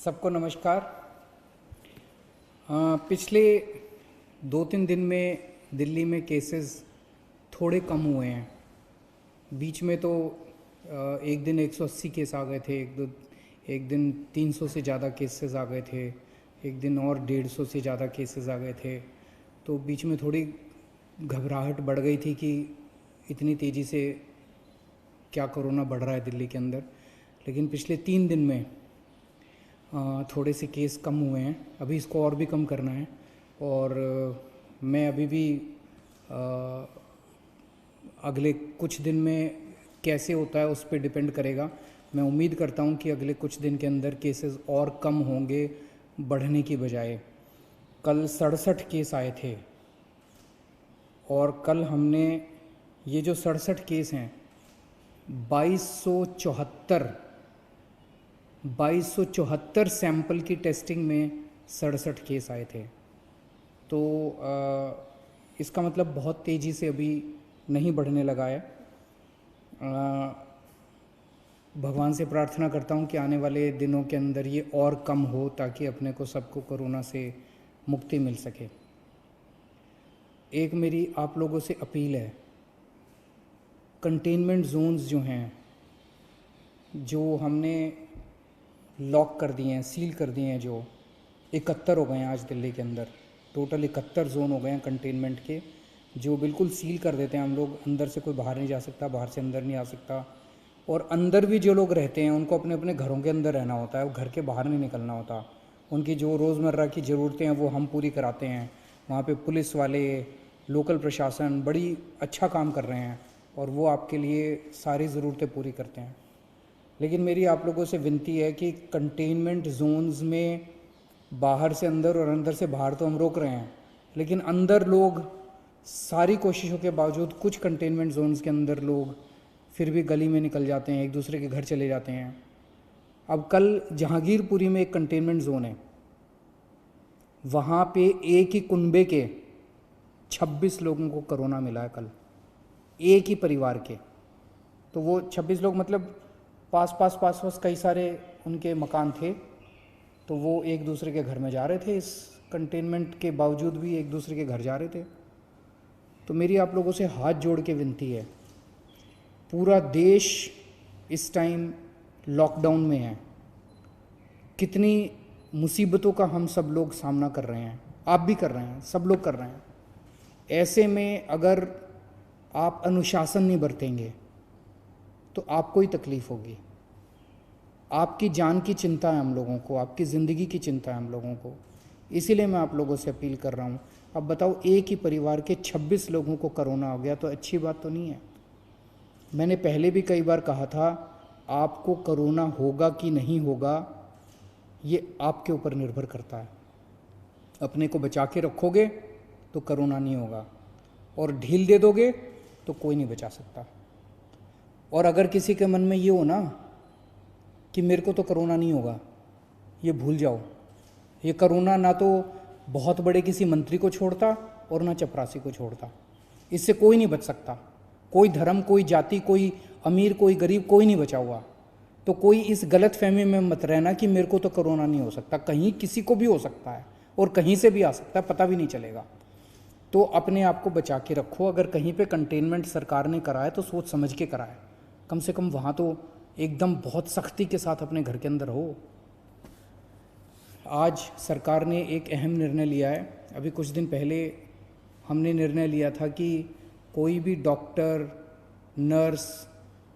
सबको नमस्कार। पिछले 2-3 दिन में दिल्ली में केसेस थोड़े कम हुए हैं। बीच में तो एक दिन 180 केस आ गए थे, एक दिन 300 से ज़्यादा केसेस आ गए थे, एक दिन और 150 से ज़्यादा केसेस आ गए थे। तो बीच में थोड़ी घबराहट बढ़ गई थी कि इतनी तेज़ी से क्या कोरोना बढ़ रहा है दिल्ली के अंदर। लेकिन पिछले 3 दिन में थोड़े से केस कम हुए हैं। अभी इसको और भी कम करना है और मैं अभी भी अगले कुछ दिन में कैसे होता है उस पर डिपेंड करेगा। मैं उम्मीद करता हूँ कि अगले कुछ दिन के अंदर केसेस और कम होंगे बढ़ने की बजाय। कल 67 केस आए थे और कल हमने ये जो 67 केस हैं 2274 सैंपल की टेस्टिंग में 67 केस आए थे। तो इसका मतलब बहुत तेज़ी से अभी नहीं बढ़ने लगा है। भगवान से प्रार्थना करता हूँ कि आने वाले दिनों के अंदर ये और कम हो ताकि अपने को सबको कोरोना से मुक्ति मिल सके। एक मेरी आप लोगों से अपील है, कंटेनमेंट जोन्स जो हैं, जो हमने लॉक कर दिए हैं, सील कर दिए हैं, जो 71 हो गए हैं आज दिल्ली के अंदर, टोटल 71 जोन हो गए हैं कंटेनमेंट के, जो बिल्कुल सील कर देते हैं हम लोग। अंदर से कोई बाहर नहीं जा सकता, बाहर से अंदर नहीं आ सकता। और अंदर भी जो लोग रहते हैं उनको अपने अपने घरों के अंदर रहना होता है, वो घर के बाहर नहीं निकलना होता। उनकी जो रोज़मर्रा की ज़रूरतें हैं वो हम पूरी कराते हैं। वहाँ पे पुलिस वाले, लोकल प्रशासन बड़ी अच्छा काम कर रहे हैं और वो आपके लिए सारी ज़रूरतें पूरी करते हैं। लेकिन मेरी आप लोगों से विनती है कि कंटेनमेंट जोन्स में बाहर से अंदर और अंदर से बाहर तो हम रोक रहे हैं, लेकिन अंदर लोग सारी कोशिशों के बावजूद कुछ कंटेनमेंट जोन्स के अंदर लोग फिर भी गली में निकल जाते हैं, एक दूसरे के घर चले जाते हैं। अब कल जहांगीरपुरी में एक कंटेनमेंट जोन है, वहाँ पे एक ही कुनबे के 26 लोगों को कोरोना मिला है कल, एक ही परिवार के। तो वो 26 लोग मतलब पास पास कई सारे उनके मकान थे, तो वो एक दूसरे के घर में जा रहे थे, इस कंटेनमेंट के बावजूद भी एक दूसरे के घर जा रहे थे। तो मेरी आप लोगों से हाथ जोड़ के विनती है, पूरा देश इस टाइम लॉकडाउन में है। कितनी मुसीबतों का हम सब लोग सामना कर रहे हैं, आप भी कर रहे हैं, सब लोग कर रहे हैं। ऐसे में अगर आप अनुशासन नहीं बरतेंगे तो आपको ही तकलीफ़ होगी। आपकी जान की चिंता है हम लोगों को, आपकी ज़िंदगी की चिंता है हम लोगों को। इसीलिए मैं आप लोगों से अपील कर रहा हूँ। अब बताओ, एक ही परिवार के 26 लोगों को कोरोना हो गया तो अच्छी बात तो नहीं है। मैंने पहले भी कई बार कहा था, आपको कोरोना होगा कि नहीं होगा ये आपके ऊपर निर्भर करता है। अपने को बचा के रखोगे तो कोरोना नहीं होगा, और ढील दे दोगे तो कोई नहीं बचा सकता। और अगर किसी के मन में ये हो ना कि मेरे को तो कोरोना नहीं होगा, ये भूल जाओ। ये कोरोना ना तो बहुत बड़े किसी मंत्री को छोड़ता और ना चपरासी को छोड़ता। इससे कोई नहीं बच सकता, कोई धर्म, कोई जाति, कोई अमीर, कोई गरीब, कोई नहीं बचा हुआ। तो कोई इस गलत फहमी में मत रहना कि मेरे को तो कोरोना नहीं हो सकता। कहीं किसी को भी हो सकता है और कहीं से भी आ सकता है, पता भी नहीं चलेगा। तो अपने आप को बचा के रखो। अगर कहीं पे कंटेनमेंट सरकार ने कराया तो सोच समझ के कराए, कम से कम वहाँ तो एकदम बहुत सख्ती के साथ अपने घर के अंदर हो। आज सरकार ने एक अहम निर्णय लिया है। अभी कुछ दिन पहले हमने निर्णय लिया था कि कोई भी डॉक्टर, नर्स,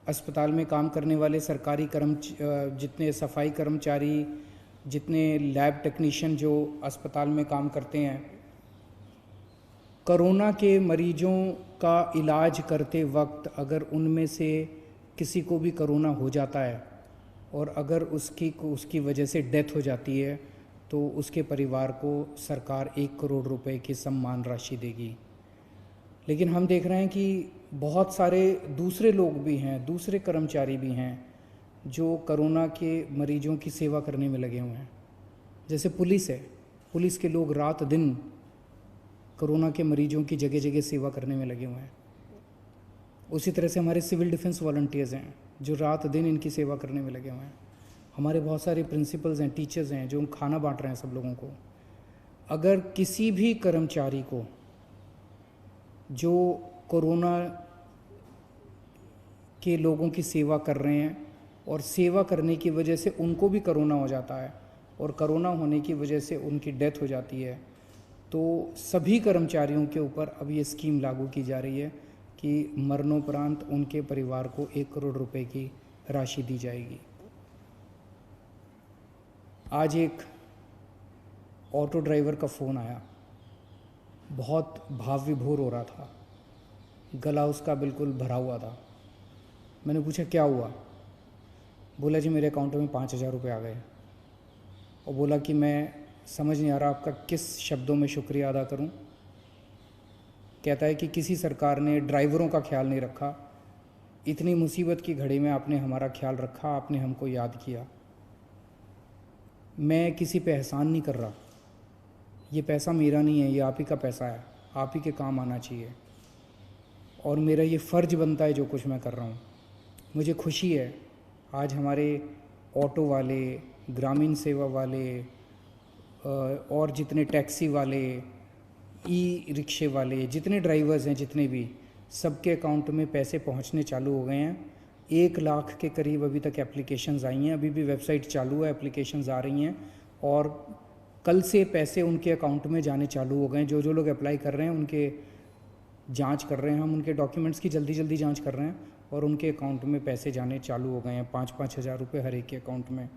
अस्पताल में काम करने वाले सरकारी जितने सफाई कर्मचारी, जितने लैब टेक्नीशियन जो अस्पताल में काम करते हैं, कोरोना के मरीजों का इलाज करते वक्त अगर उनमें से किसी को भी कोरोना हो जाता है और अगर उसकी वजह से डेथ हो जाती है तो उसके परिवार को सरकार 1 करोड़ रुपए की सम्मान राशि देगी। लेकिन हम देख रहे हैं कि बहुत सारे दूसरे लोग भी हैं, दूसरे कर्मचारी भी हैं जो कोरोना के मरीजों की सेवा करने में लगे हुए हैं। जैसे पुलिस है, पुलिस के लोग रात दिन कोरोना के मरीजों की जगह जगह सेवा करने में लगे हुए हैं। उसी तरह से हमारे सिविल डिफेंस वॉलंटियर्स हैं जो रात दिन इनकी सेवा करने में लगे हुए हैं। हमारे बहुत सारे प्रिंसिपल्स हैं, टीचर्स हैं जो खाना बांट रहे हैं सब लोगों को। अगर किसी भी कर्मचारी को जो कोरोना के लोगों की सेवा कर रहे हैं और सेवा करने की वजह से उनको भी कोरोना हो जाता है और कोरोना होने की वजह से उनकी डेथ हो जाती है, तो सभी कर्मचारियों के ऊपर अब ये स्कीम लागू की जा रही है कि मरणोपरांत उनके परिवार को 1 करोड़ रुपए की राशि दी जाएगी। आज एक ऑटो ड्राइवर का फ़ोन आया, बहुत भाव विभोर हो रहा था, गला उसका बिल्कुल भरा हुआ था। मैंने पूछा क्या हुआ? बोला जी मेरे अकाउंट में 5,000 रुपये आ गए। और बोला कि मैं समझ नहीं आ रहा आपका किस शब्दों में शुक्रिया अदा करूं। कहता है कि किसी सरकार ने ड्राइवरों का ख्याल नहीं रखा, इतनी मुसीबत की घड़ी में आपने हमारा ख्याल रखा, आपने हमको याद किया। मैं किसी पे एहसान नहीं कर रहा, ये पैसा मेरा नहीं है, ये आप ही का पैसा है, आप ही के काम आना चाहिए और मेरा ये फ़र्ज़ बनता है जो कुछ मैं कर रहा हूँ। मुझे खुशी है आज हमारे ऑटो वाले, ग्रामीण सेवा वाले और जितने टैक्सी वाले, ई रिक्शे वाले, जितने ड्राइवर्स हैं, जितने भी, सबके अकाउंट में पैसे पहुंचने चालू हो गए हैं। 1 लाख के करीब अभी तक एप्लीकेशंस आई हैं, अभी भी वेबसाइट चालू है, एप्लीकेशंस आ रही हैं और कल से पैसे उनके अकाउंट में जाने चालू हो गए हैं। जो जो लोग अप्लाई कर रहे हैं उनके जांच कर रहे हैं, हम उनके डॉक्यूमेंट्स की जल्दी जल्दी जांच कर रहे हैं और उनके अकाउंट में पैसे जाने चालू हो गए हैं, 5-5 हज़ार रुपये हर एक के अकाउंट में।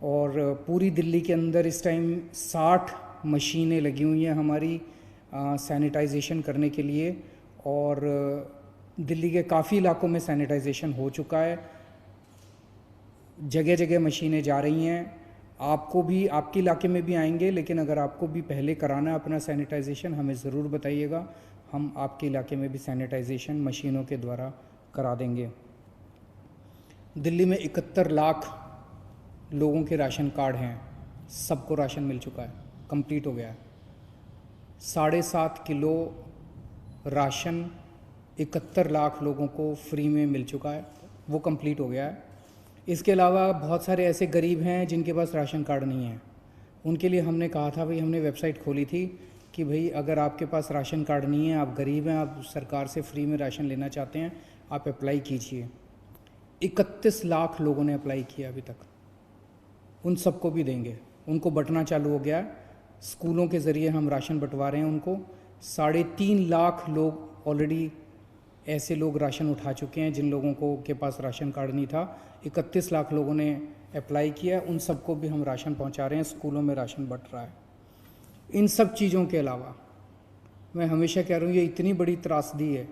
और पूरी दिल्ली के अंदर इस टाइम 60 मशीनें लगी हुई हैं हमारी सैनिटाइजेशन करने के लिए और दिल्ली के काफ़ी इलाकों में सैनिटाइजेशन हो चुका है। जगह जगह मशीनें जा रही हैं, आपको भी, आपके इलाके में भी आएंगे, लेकिन अगर आपको भी पहले कराना है अपना सैनिटाइजेशन हमें ज़रूर बताइएगा, हम आपके इलाके में भी सैनिटाइजेशन मशीनों के द्वारा करा देंगे। दिल्ली में 71 लाख लोगों के राशन कार्ड हैं, सबको राशन मिल चुका है, कंप्लीट हो गया है। 7.5 किलो राशन 71 लाख लोगों को फ्री में मिल चुका है, वो कंप्लीट हो गया है। इसके अलावा बहुत सारे ऐसे गरीब हैं जिनके पास राशन कार्ड नहीं है, उनके लिए हमने कहा था भाई, हमने वेबसाइट खोली थी कि भाई अगर आपके पास राशन कार्ड नहीं है, आप गरीब हैं, आप सरकार से फ्री में राशन लेना चाहते हैं, आप अप्लाई कीजिए। 31 लाख लोगों ने अप्लाई किया अभी तक, उन सबको भी देंगे। उनको बंटना चालू हो गया है, स्कूलों के ज़रिए हम राशन बंटवा रहे हैं उनको। 3.5 लाख लोग ऑलरेडी ऐसे लोग राशन उठा चुके हैं जिन लोगों को के पास राशन कार्ड नहीं था। 31 लाख लोगों ने अप्लाई किया, उन सबको भी हम राशन पहुंचा रहे हैं, स्कूलों में राशन बंट रहा है। इन सब चीज़ों के अलावा मैं हमेशा कह रहा हूँ, ये इतनी बड़ी त्रासदी है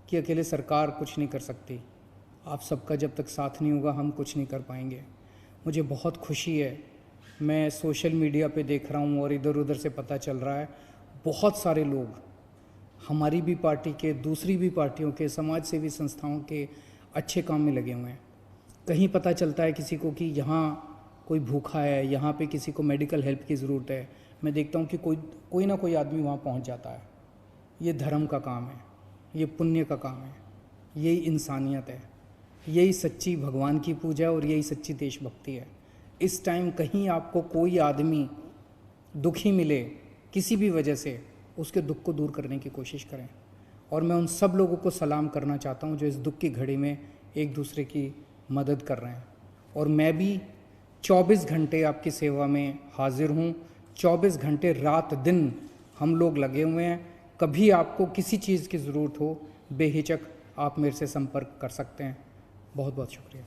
कि अकेले सरकार कुछ नहीं कर सकती। आप सबका जब तक साथ नहीं होगा हम कुछ नहीं कर पाएंगे। मुझे बहुत खुशी है, मैं सोशल मीडिया पे देख रहा हूँ और इधर उधर से पता चल रहा है, बहुत सारे लोग हमारी भी पार्टी के, दूसरी भी पार्टियों के, समाज सेवी संस्थाओं के अच्छे काम में लगे हुए हैं। कहीं पता चलता है किसी को कि यहाँ कोई भूखा है, यहाँ पे किसी को मेडिकल हेल्प की ज़रूरत है, मैं देखता हूँ कि कोई ना कोई आदमी वहाँ पहुँच जाता है। ये धर्म का काम है, ये पुण्य का काम है, यही इंसानियत है, यही सच्ची भगवान की पूजा है और यही सच्ची देशभक्ति है। इस टाइम कहीं आपको कोई आदमी दुखी मिले किसी भी वजह से, उसके दुख को दूर करने की कोशिश करें। और मैं उन सब लोगों को सलाम करना चाहता हूं जो इस दुख की घड़ी में एक दूसरे की मदद कर रहे हैं। और मैं भी 24 घंटे आपकी सेवा में हाजिर हूं, 24 घंटे रात दिन हम लोग लगे हुए हैं। कभी आपको किसी चीज़ की ज़रूरत हो, बेहिचक आप मेरे से संपर्क कर सकते हैं। बहुत बहुत शुक्रिया।